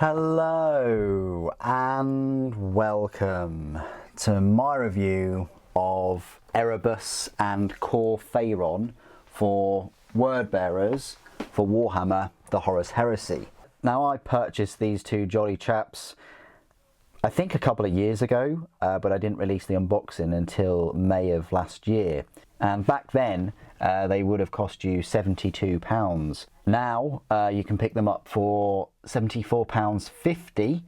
Hello and welcome to my review of Erebus and Kor Phaeron for word bearers for Warhammer the Horus Heresy. Now, I purchased these two jolly chaps I think a couple of years ago, but I didn't release the unboxing until May of last year. And back then, they would have cost you £72. Now, you can pick them up for £74.50,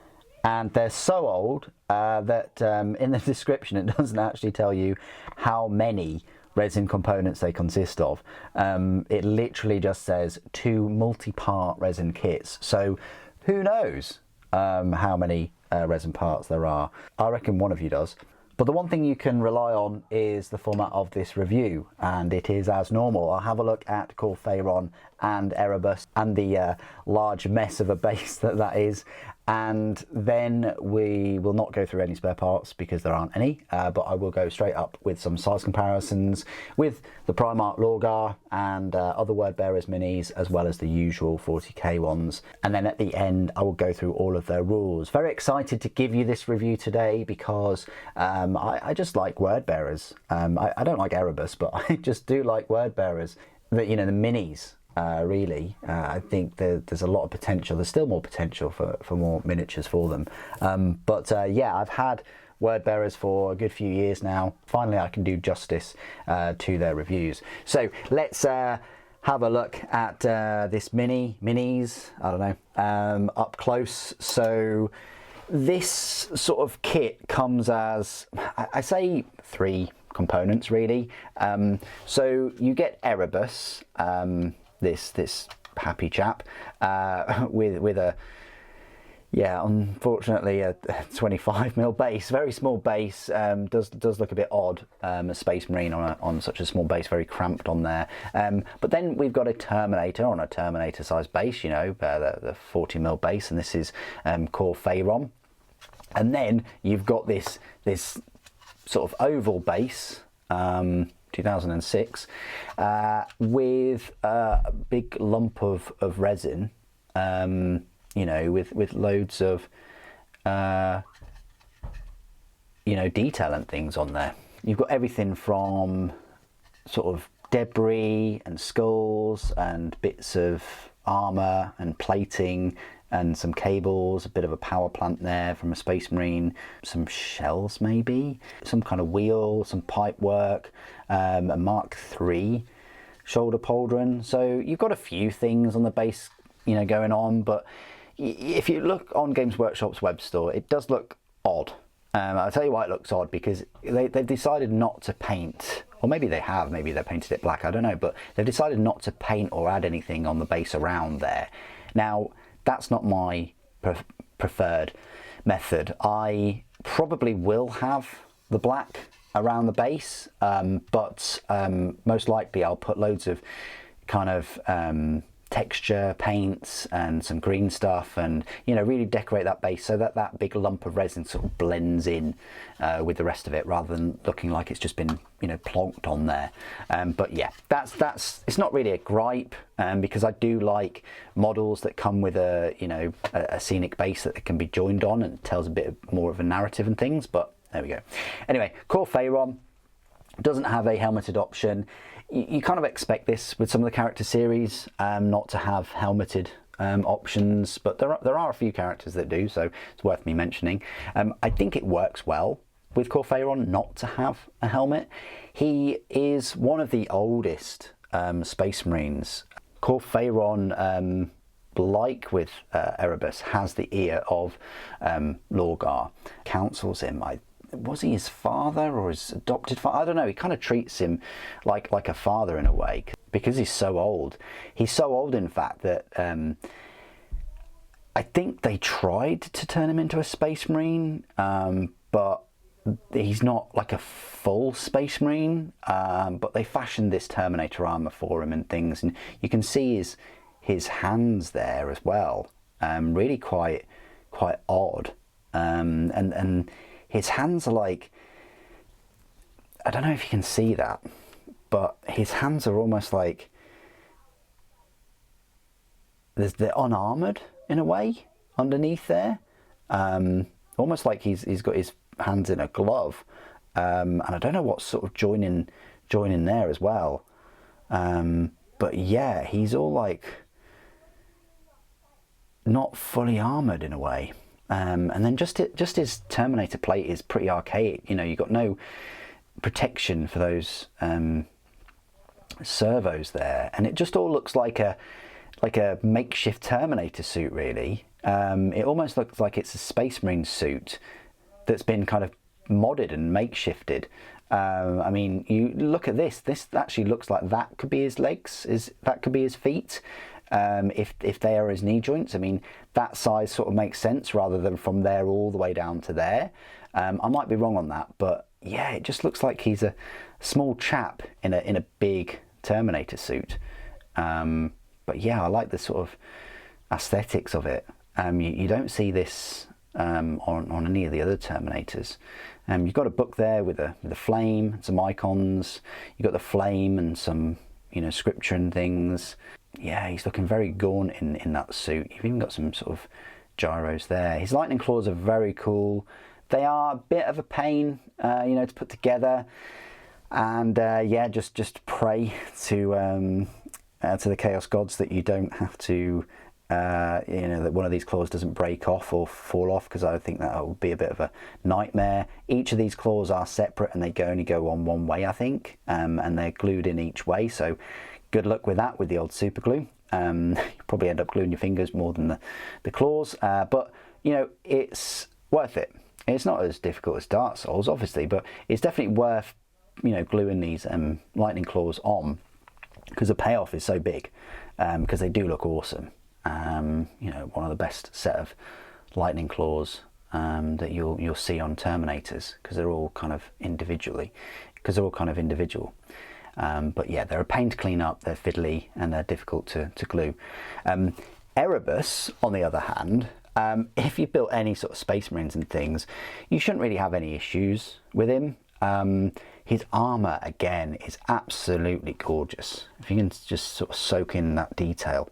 and they're so old that in the description it doesn't actually tell you how many resin components they consist of. It literally just says 2 multi-part resin kits. So who knows how many resin parts there are. I reckon one of you does. But the one thing you can rely on is the format of this review, and it is as normal. I'll have a look at Kor Phaeron and Erebus and the large mess of a base that is, and then we will not go through any spare parts because there aren't any, but I will go straight up with some size comparisons with the Primarch Lorgar and other word bearers minis, as well as the usual 40k ones, and then at the end I will go through all of their rules. Very excited to give you this review today because I just like word bearers. I don't like Erebus, but I just do like word bearers. The minis. Really, I think there's a lot of potential. There's still more potential for more miniatures for them. Yeah, I've had word bearers for a good few years now. Finally, I can do justice to their reviews. So let's have a look at this minis. I don't know, up close. So this sort of kit comes as, I say, 3 components really. So you get Erebus, this happy chap, with a, yeah, unfortunately a 25mm base, very small base. Does look a bit odd, a Space Marine on such a small base, very cramped on there. But then we've got a Terminator on a Terminator size base, you know, the 40mm base, and this is Kor Phaeron. And then you've got this sort of oval base, 2006, with a big lump of resin, you know, with loads of you know, detail and things on there. You've got everything from sort of debris and skulls and bits of armor and plating and some cables, a bit of a power plant there from a Space Marine, some shells maybe, some kind of wheel, some pipe work, a Mark III shoulder pauldron. So you've got a few things on the base, you know, going on, but if you look on Games Workshop's web store, it does look odd. I'll tell you why it looks odd, because they've decided not to paint, or maybe they have, maybe they painted it black, I don't know, but they've decided not to paint or add anything on the base around there. Now, that's not my preferred method. I probably will have the black around the base, but most likely I'll put loads of kind of texture paints and some green stuff, and, you know, really decorate that base so that that big lump of resin sort of blends in with the rest of it, rather than looking like it's just been, you know, plonked on there. But yeah, that's it's not really a gripe, because I do like models that come with a, you know, a scenic base that can be joined on and tells a bit more of a narrative and things. But there we go. Anyway, Kor Phaeron doesn't have a helmeted option. You kind of expect this with some of the character series, not to have helmeted options, but there are a few characters that do, so it's worth me mentioning. I think it works well with Kor Phaeron not to have a helmet. He is one of the oldest Space Marines. Kor Phaeron, like with Erebus, has the ear of Lorgar, counsels him. Was he his father or his adopted father? I don't know. He kind of treats him like a father in a way, because he's so old. He's so old, in fact, that I think they tried to turn him into a Space Marine, but he's not like a full Space Marine. But they fashioned this Terminator armor for him and things, and you can see his hands there as well. Really quite odd, and his hands are like, I don't know if you can see that, but his hands are almost like they're unarmored in a way. underneath there, almost like he's got his hands in a glove, and I don't know what's sort of joining there as well. But yeah, he's all like not fully armored in a way. And then just his Terminator plate is pretty archaic. You know, you've got no protection for those servos there, and it just all looks like a makeshift Terminator suit, really. It almost looks like it's a Space Marine suit that's been kind of modded and makeshifted. I mean, you look at this actually looks like that could be his legs, that could be his feet. If they are his knee joints, I mean, that size sort of makes sense rather than from there all the way down to there. I might be wrong on that, but yeah, it just looks like he's a small chap in a big Terminator suit. But yeah, I like the sort of aesthetics of it. You don't see this on any of the other Terminators. You've got a book there with a flame, some icons. You've got the flame and some, you know, scripture and things. Yeah, he's looking very gaunt in that suit. You've even got some sort of gyros there. His lightning claws are very cool. They are a bit of a pain, you know, to put together. And yeah, just pray to the Chaos Gods that you don't have to, you know, that one of these claws doesn't break off or fall off, because I think that would be a bit of a nightmare. Each of these claws are separate and they only go on one way, I think, and they're glued in each way. So good luck with that with the old super glue. You probably end up gluing your fingers more than the claws, but you know, it's worth it. It's not as difficult as Dark Souls, obviously, but it's definitely worth, you know, gluing these lightning claws on, because the payoff is so big, because they do look awesome. You know, one of the best set of lightning claws that you'll see on Terminators, because they're all kind of individual. But yeah, they're a pain to clean up, they're fiddly, and they're difficult to glue. Erebus, on the other hand, if you built any sort of Space Marines and things, you shouldn't really have any issues with him. His armour, again, is absolutely gorgeous. If you can just sort of soak in that detail.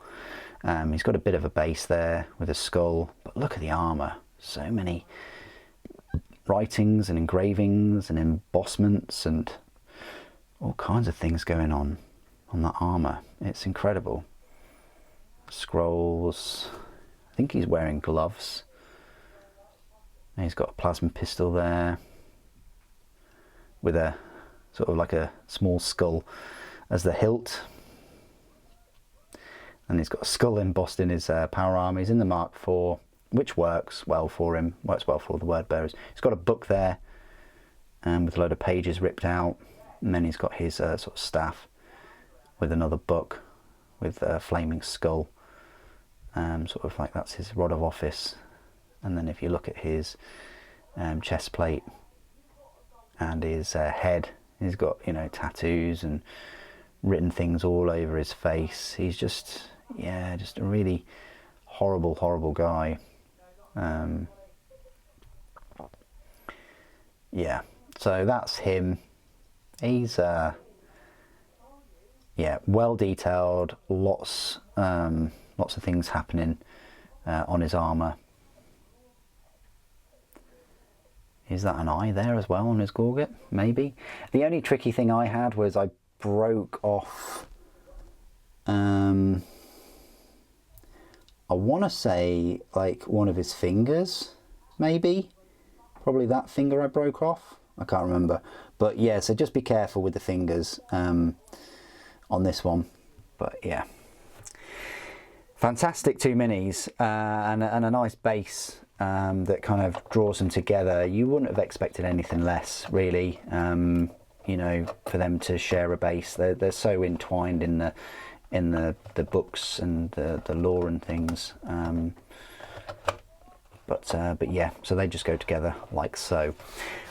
He's got a bit of a base there with a skull, but look at the armour. So many writings and engravings and embossments and all kinds of things going on that armour. It's incredible. Scrolls. I think he's wearing gloves. And he's got a plasma pistol there with a sort of like a small skull as the hilt. And he's got a skull embossed in his power armor. He's in the Mark IV, which works well for him, works well for the word bearers. He's got a book there with a load of pages ripped out. And then he's got his sort of staff with another book with a flaming skull. Sort of like that's his rod of office. And then if you look at his chest plate and his head, he's got, you know, tattoos and written things all over his face. He's just, yeah, just a really horrible guy. Yeah, so that's him. He's yeah, well detailed, lots of things happening on his armour. Is that an eye there as well on his gorget? Maybe. The only tricky thing I had was I broke off, I want to say like one of his fingers, maybe. Probably that finger I broke off. I can't remember. But yeah, so just be careful with the fingers on this one. But yeah. Fantastic two minis and a nice base that kind of draws them together. You wouldn't have expected anything less, really. You know, for them to share a base, they're so entwined in the books and the lore and things. But yeah, so they just go together like so.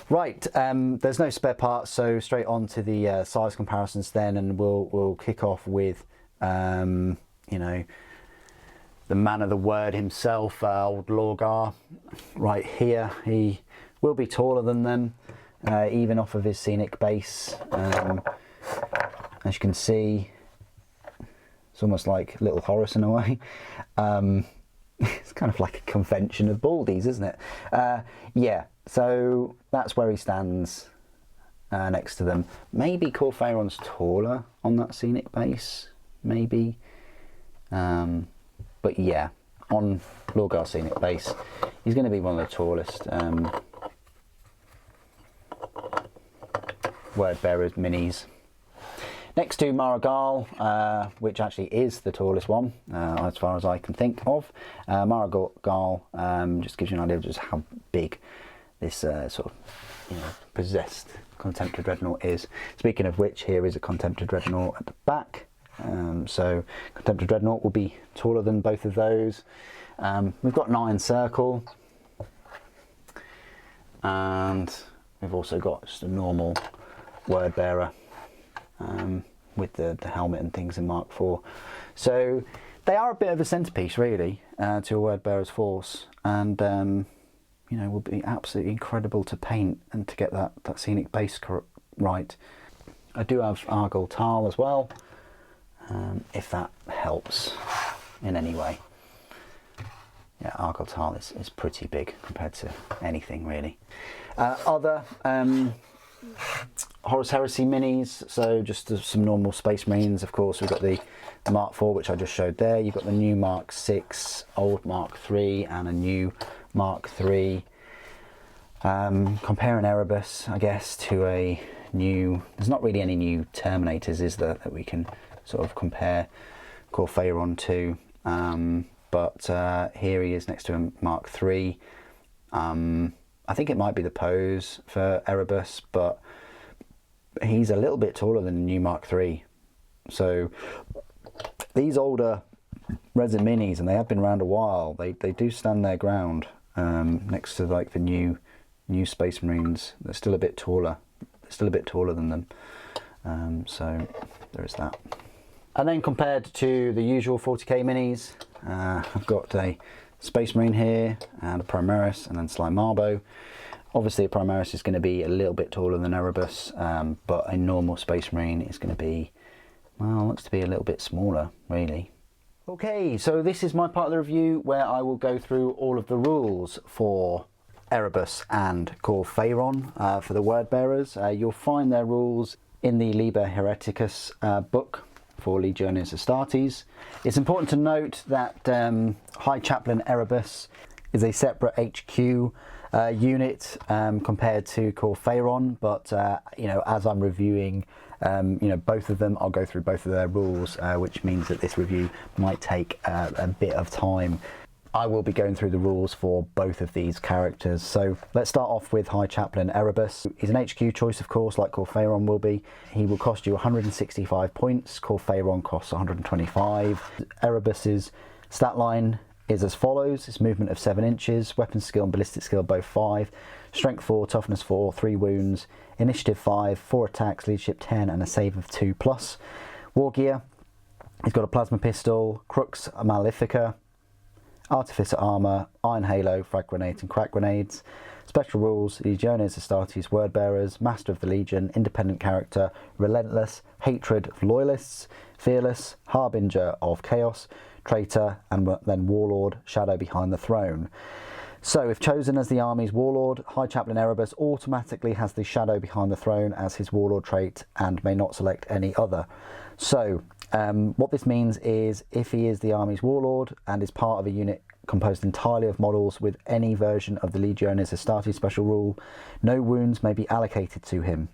Right, there's no spare parts, so straight on to the size comparisons then, and we'll kick off with you know, the man of the word himself, old Lorgar, right here. He will be taller than them, even off of his scenic base. As you can see, it's almost like little Horus in a way. it's kind of like a convention of baldies, isn't it? Yeah, so that's where he stands next to them. Maybe Kor Phaeron's taller on that scenic base, maybe. But yeah, on Lorgar's scenic base, he's going to be one of the tallest word bearers minis. Next to Maragal, which actually is the tallest one, as far as I can think of. Maragal just gives you an idea of just how big this sort of, possessed Contemptor Dreadnought is. Speaking of which, here is a Contemptor Dreadnought at the back. So Contemptor Dreadnought will be taller than both of those. We've got 9 Circle, and we've also got just a normal word bearer with the helmet and things in Mark IV. So they are a bit of a centerpiece, really, to a word bearer's force, and will be absolutely incredible to paint and to get that scenic base right. I do have Argyle Tal as well, if that helps in any way. Yeah, Argyle Tal is pretty big compared to anything, really. Other Horus Heresy minis, so just some normal Space Marines. Of course, we've got the Mark IV, which I just showed there. You've got the new Mark VI, old Mark III, and a new Mark III. Comparing Erebus, I guess, to a new... There's not really any new Terminators, is there, that we can sort of compare Kor Phaeron to. But here he is next to a Mark III. I think it might be the pose for Erebus, but he's a little bit taller than the new Mark III. So these older resin minis, and they have been around a while, they do stand their ground next to like the new Space Marines. They're still a bit taller. They're still a bit taller than them. So there is that. And then compared to the usual 40k minis, I've got a Space Marine here, and a Primaris, and then Sly Marbo. Obviously a Primaris is going to be a little bit taller than Erebus, but a normal Space Marine is going to be, well, looks to be a little bit smaller, really. Okay, so this is my part of the review where I will go through all of the rules for Erebus and Kor Phaeron for the word bearers. You'll find their rules in the Liber Hereticus book for Legiones Astartes. It's important to note that High Chaplain Erebus is a separate HQ unit compared to Kor Phaeron, but as I'm reviewing both of them, I'll go through both of their rules, which means that this review might take a bit of time. I will be going through the rules for both of these characters. So let's start off with High Chaplain Erebus. He's an HQ choice, of course, like Kor Phaeron will be. He will cost you 165 points. Kor Phaeron costs 125. Erebus's stat line is as follows. It's movement of 7 inches, weapon skill and ballistic skill both 5, strength 4, toughness 4, 3 wounds, initiative 5, 4 attacks, leadership 10, and a save of 2+. War gear, he's got a plasma pistol, Crux Malefica, Artificer armour, Iron Halo, frag grenades and crack grenades. Special rules: Legiones Astartes word bearers, Master of the Legion, independent character, relentless, hatred of loyalists, fearless, harbinger of chaos, traitor, and then warlord, shadow behind the throne. So if chosen as the army's warlord, High Chaplain Erebus automatically has the shadow behind the throne as his warlord trait and may not select any other. So what this means is if he is the army's warlord and is part of a unit composed entirely of models with any version of the Legiones Astartes special rule, no wounds may be allocated to him,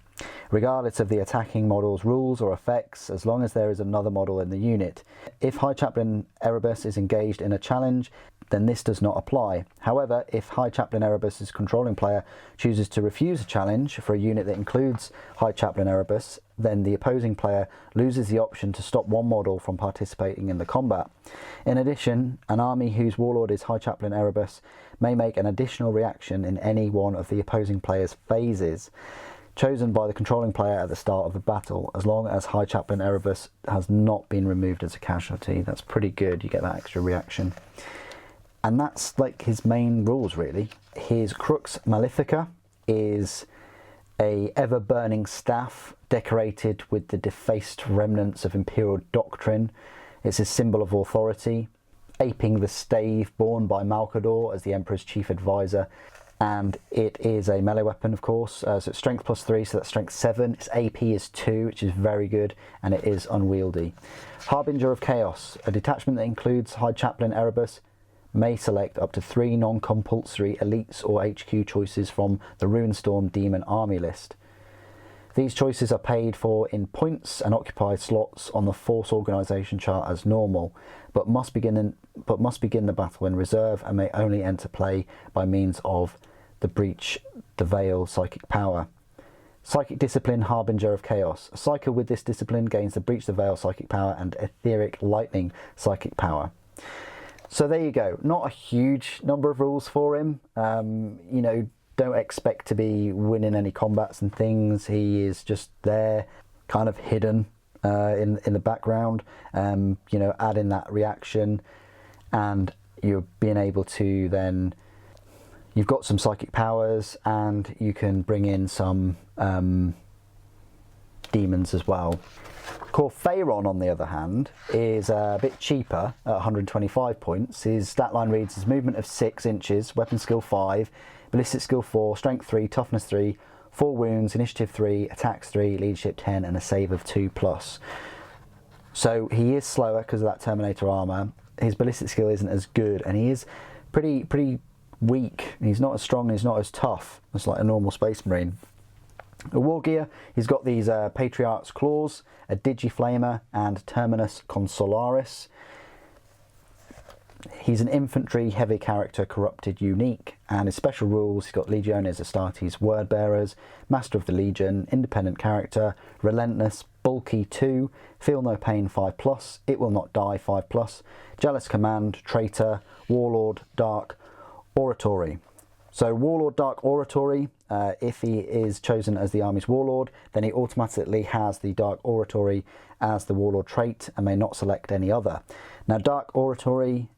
regardless of the attacking model's rules or effects, as long as there is another model in the unit. If High Chaplain Erebus is engaged in a challenge, then this does not apply. However, if High Chaplain Erebus's controlling player chooses to refuse a challenge for a unit that includes High Chaplain Erebus, then the opposing player loses the option to stop one model from participating in the combat. In addition, an army whose warlord is High Chaplain Erebus may make an additional reaction in any one of the opposing player's phases, chosen by the controlling player at the start of the battle, as long as High Chaplain Erebus has not been removed as a casualty. That's pretty good, you get that extra reaction. And that's like his main rules, really. His Crux Malefica is a ever-burning staff decorated with the defaced remnants of imperial doctrine. It's a symbol of authority. aping the stave borne by Malcador as the Emperor's chief advisor. And it is a melee weapon, of course, so it's strength +3, so that's strength 7. Its AP is 2, which is very good, and it is unwieldy. Harbinger of Chaos, a detachment that includes High Chaplain Erebus, may select up to 3 non-compulsory elites or HQ choices from the Ruinstorm Demon Army list. These choices are paid for in points and occupy slots on the force organisation chart as normal, but must begin the battle in reserve and may only enter play by means of the Breach the Veil psychic power. Psychic Discipline Harbinger of Chaos. A Psycho with this discipline gains the Breach the Veil psychic power and Etheric Lightning psychic power. So there you go. Not a huge number of rules for him. You know, don't expect to be winning any combats and things. He is just there, kind of hidden in the background. You know, adding that reaction, and you're being able to then. You've got some psychic powers, and you can bring in some demons as well. Kor Phaeron, on the other hand, is a bit cheaper at 125 points. His stat line reads his movement of 6 inches, weapon skill 5, ballistic skill 4, strength 3, toughness 3, 4 wounds, initiative 3, attacks 3, leadership 10, and a save of 2+. So he is slower because of that Terminator armour. His ballistic skill isn't as good, and he is pretty weak. He's not as strong, he's not as tough as like a normal Space Marine. A war gear, he's got these Patriarch's Claws, a Digiflamer, and Terminus Consolaris. He's an infantry heavy character, corrupted unique, and his special rules, he's got Legiones Astartes Wordbearers, Master of the Legion, independent character, relentless, bulky 2, feel no pain 5+, it will not die 5+, jealous command, traitor, warlord, dark, oratory. So Warlord Dark Oratory, if he is chosen as the army's warlord, then he automatically has the Dark Oratory as the warlord trait and may not select any other. Now Dark Oratory,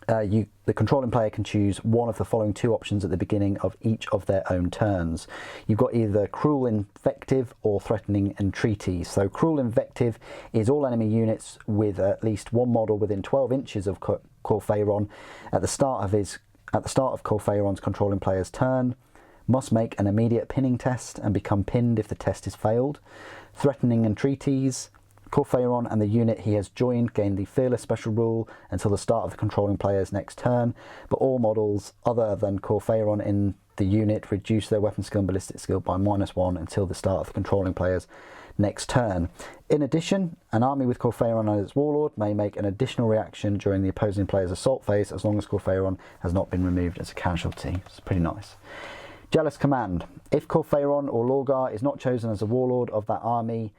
the controlling player can choose one of the following 2 options at the beginning of each of their own turns. You've got either Cruel Invective or Threatening Entreaties. So Cruel Invective is all enemy units with at least 1 model within 12 inches of Kor Phaeron at the start of Kor Phaeron's controlling player's turn, must make an immediate pinning test and become pinned if the test is failed. Threatening Entreaties, Kor Phaeron and the unit he has joined gain the Fearless special rule until the start of the controlling player's next turn, but all models other than Kor Phaeron in the unit reduce their weapon skill and ballistic skill by -1 until the start of the controlling player's next turn. In addition, an army with Kor Phaeron as its warlord may make an additional reaction during the opposing player's assault phase as long as Kor Phaeron has not been removed as a casualty. It's pretty nice. Jealous Command. If Kor Phaeron or Lorgar is not chosen as a warlord of that army,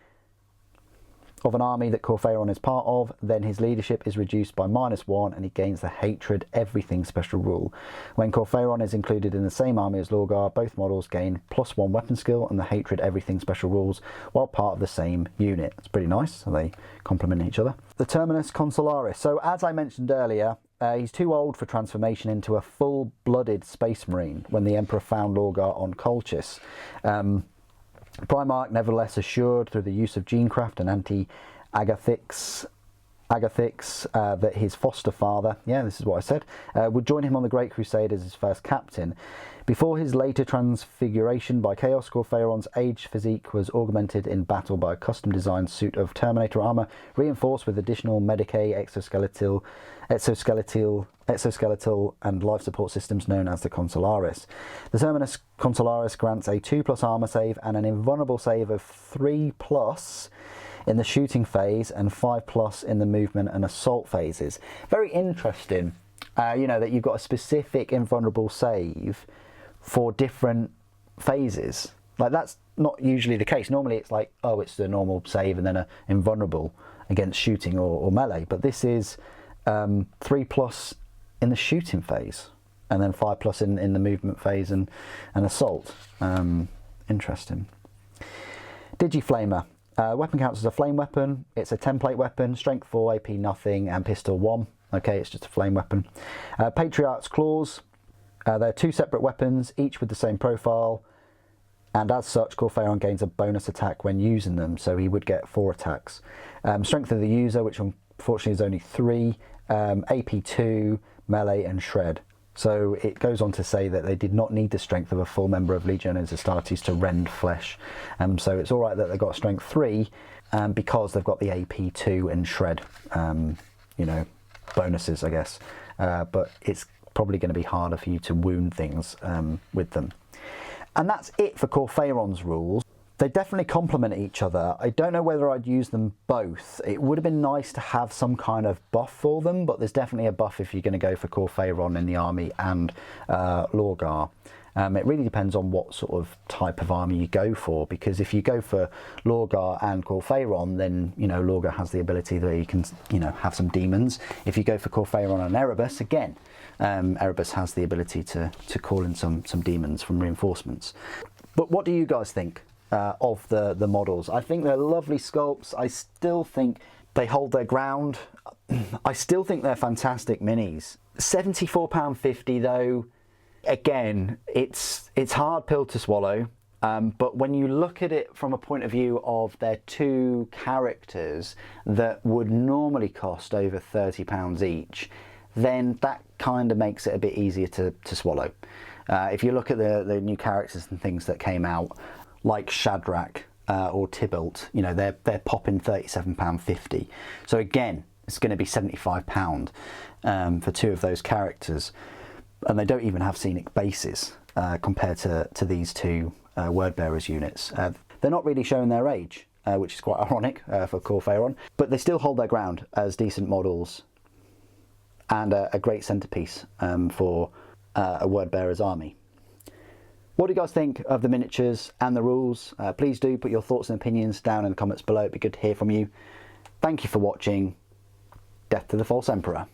of an army that Kor Phaeron is part of, then his leadership is reduced by -1 and he gains the Hatred Everything special rule. When Kor Phaeron is included in the same army as Lorgar, both models gain +1 weapon skill and the Hatred Everything special rules while part of the same unit. It's pretty nice, so they complement each other. The Terminus Consolaris. So as I mentioned earlier, he's too old for transformation into a full-blooded Space Marine when the Emperor found Lorgar on Colchis. Primarch nevertheless assured through the use of genecraft and anti-agathics that his foster father, yeah, this is what I said, would join him on the Great Crusade as his first captain. Before his later transfiguration by Chaos, Kor Phaeron's aged physique was augmented in battle by a custom-designed suit of Terminator armour, reinforced with additional Medicae exoskeletal and life support systems known as the Consolaris. The Terminus Consolaris grants a 2+ armour save and an invulnerable save of 3+ in the shooting phase and 5+ in the movement and assault phases. Very interesting, you know, that you've got a specific invulnerable save for different phases. Like, that's not usually the case. Normally it's like, oh, it's the normal save and then an invulnerable against shooting or melee, but this is 3+ in the shooting phase and then 5+ in the movement phase and assault. Interesting. Digiflamer. Weapon counts as a flame weapon. It's a template weapon, strength 4, AP nothing, and pistol 1. Okay, it's just a flame weapon. Patriarch's Claws. They're 2 separate weapons, each with the same profile, and as such, Kor Phaeron gains a bonus attack when using them, so he would get 4 attacks. Strength of the user, which fortunately, there's only 3, AP2, melee and shred. So it goes on to say that they did not need the strength of a full member of Legiones Astartes to rend flesh. So it's all right that they've got strength 3 because they've got the AP2 and shred, you know, bonuses, I guess. But it's probably going to be harder for you to wound things with them. And that's it for Kor Phaeron's rules. They definitely complement each other. I don't know whether I'd use them both. It would have been nice to have some kind of buff for them, but there's definitely a buff if you're going to go for Kor Phaeron in the army and Lorgar. It really depends on what sort of type of army you go for, because if you go for Lorgar and Kor Phaeron, then, you know, Lorgar has the ability that you can, you know, have some demons. If you go for Kor Phaeron and Erebus, again, Erebus has the ability to call in some demons from reinforcements. But what do you guys think of the models? I think they're lovely sculpts. I still think they hold their ground. I still think they're fantastic minis. £74.50 though, again, it's hard pill to swallow. But when you look at it from a point of view of their 2 characters that would normally cost over £30 each, then that kind of makes it a bit easier to swallow. If you look at the new characters and things that came out, like Shadrach or Tybalt, you know, they're popping £37.50. So again, it's going to be £75 for 2 of those characters, and they don't even have scenic bases compared to these 2 word bearers units. They're not really showing their age, which is quite ironic for Kor Phaeron, but they still hold their ground as decent models and a great centerpiece for a word bearer's army. What do you guys think of the miniatures and the rules? Please do put your thoughts and opinions down in the comments below. It'd be good to hear from you. Thank you for watching. Death to the False Emperor.